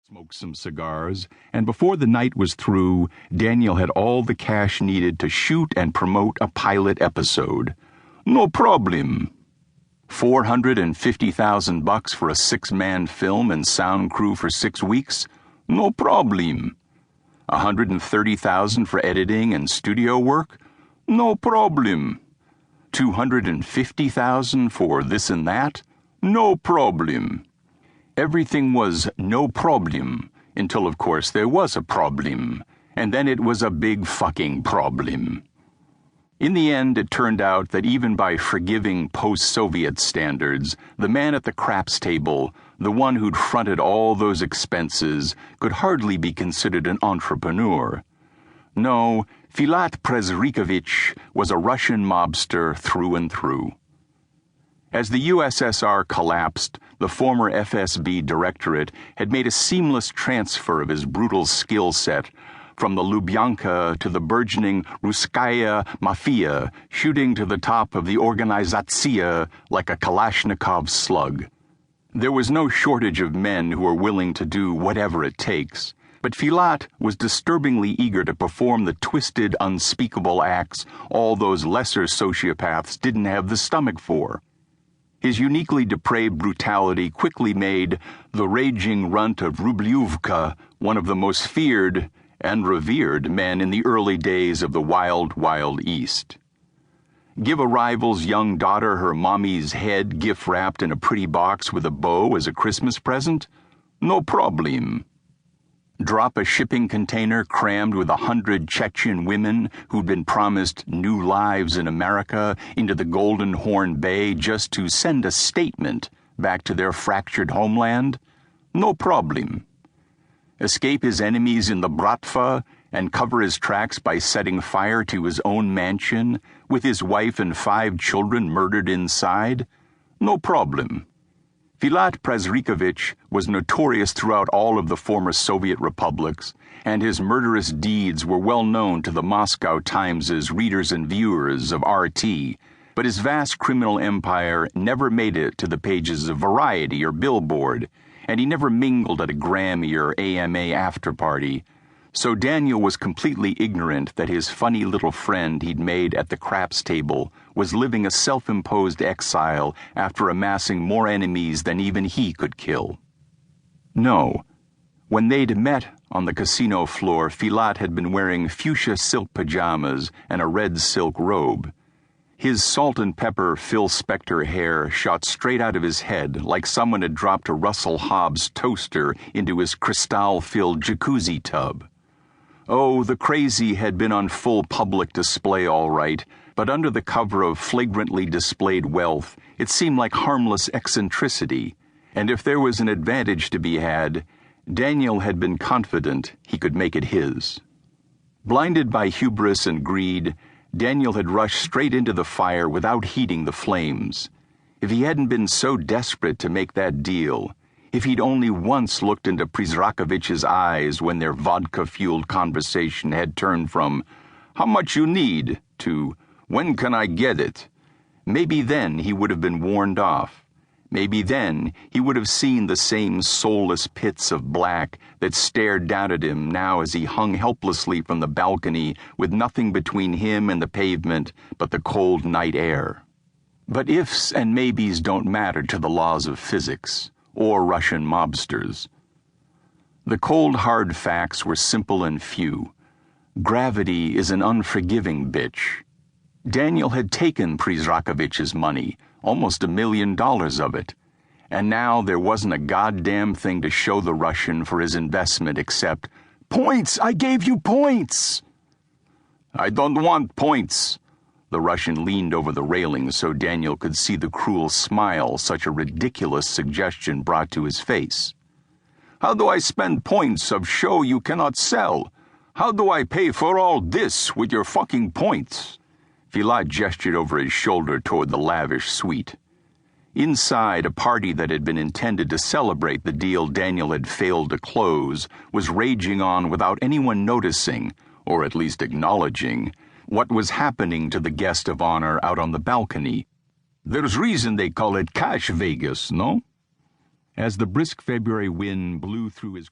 Smoked some cigars, and before the night was through, Daniel had all the cash needed to shoot and promote a pilot episode. No problem. $450,000 for a 6-man film and sound crew for 6 weeks? No problem. $130,000 for editing and studio work? No problem. $250,000 for this and that? No problem. Everything was no problem, until of course there was a problem, and then it was a big fucking problem. In the end, it turned out that even by forgiving post-Soviet standards, the man at the craps table, the one who'd fronted all those expenses, could hardly be considered an entrepreneur. No, Filat Prezrikovich was a Russian mobster through and through. As the USSR collapsed, the former FSB directorate had made a seamless transfer of his brutal skill set from the Lubyanka to the burgeoning Russkaya Mafia, shooting to the top of the Organizatsiya like a Kalashnikov slug. There was no shortage of men who were willing to do whatever it takes, but Filat was disturbingly eager to perform the twisted, unspeakable acts all those lesser sociopaths didn't have the stomach for. His uniquely depraved brutality quickly made the raging runt of Rubliuvka one of the most feared and revered men in the early days of the wild, wild East. Give a rival's young daughter her mommy's head gift-wrapped in a pretty box with a bow as a Christmas present? No problem. Drop a shipping container crammed with 100 Chechen women who'd been promised new lives in America into the Golden Horn Bay just to send a statement back to their fractured homeland? No problem. Escape his enemies in the Bratva and cover his tracks by setting fire to his own mansion with his wife and 5 children murdered inside? No problem. Filat Prezrikovich was notorious throughout all of the former Soviet republics, and his murderous deeds were well known to the Moscow Times' readers and viewers of RT, but his vast criminal empire never made it to the pages of Variety or Billboard, and he never mingled at a Grammy or AMA after-party. So Daniel was completely ignorant that his funny little friend he'd made at the craps table was living a self-imposed exile after amassing more enemies than even he could kill. No. When they'd met on the casino floor, Filat had been wearing fuchsia silk pajamas and a red silk robe. His salt and pepper Phil Spector hair shot straight out of his head like someone had dropped a Russell Hobbs toaster into his crystal-filled jacuzzi tub. Oh, the crazy had been on full public display all right, but under the cover of flagrantly displayed wealth, it seemed like harmless eccentricity, and if there was an advantage to be had, Daniel had been confident he could make it his. Blinded by hubris and greed, Daniel had rushed straight into the fire without heeding the flames. If he hadn't been so desperate to make that deal, if he'd only once looked into Prezrakovich's eyes when their vodka-fueled conversation had turned from, "How much you need?" to, "When can I get it?" maybe then he would have been warned off. Maybe then he would have seen the same soulless pits of black that stared down at him now as he hung helplessly from the balcony with nothing between him and the pavement but the cold night air. But ifs and maybes don't matter to the laws of physics or Russian mobsters. The cold, hard facts were simple and few. Gravity is an unforgiving bitch. Daniel had taken Prezrakovich's money, almost $1 million of it, and now there wasn't a goddamn thing to show the Russian for his investment except, "Points! I gave you points!" "I don't want points." The Russian leaned over the railing so Daniel could see the cruel smile such a ridiculous suggestion brought to his face. "How do I spend points of show you cannot sell? How do I pay for all this with your fucking points?" Filat gestured over his shoulder toward the lavish suite. Inside, a party that had been intended to celebrate the deal Daniel had failed to close was raging on without anyone noticing, or at least acknowledging, what was happening to the guest of honor out on the balcony. "There's reason they call it Cash Vegas, no?" As the brisk February wind blew through his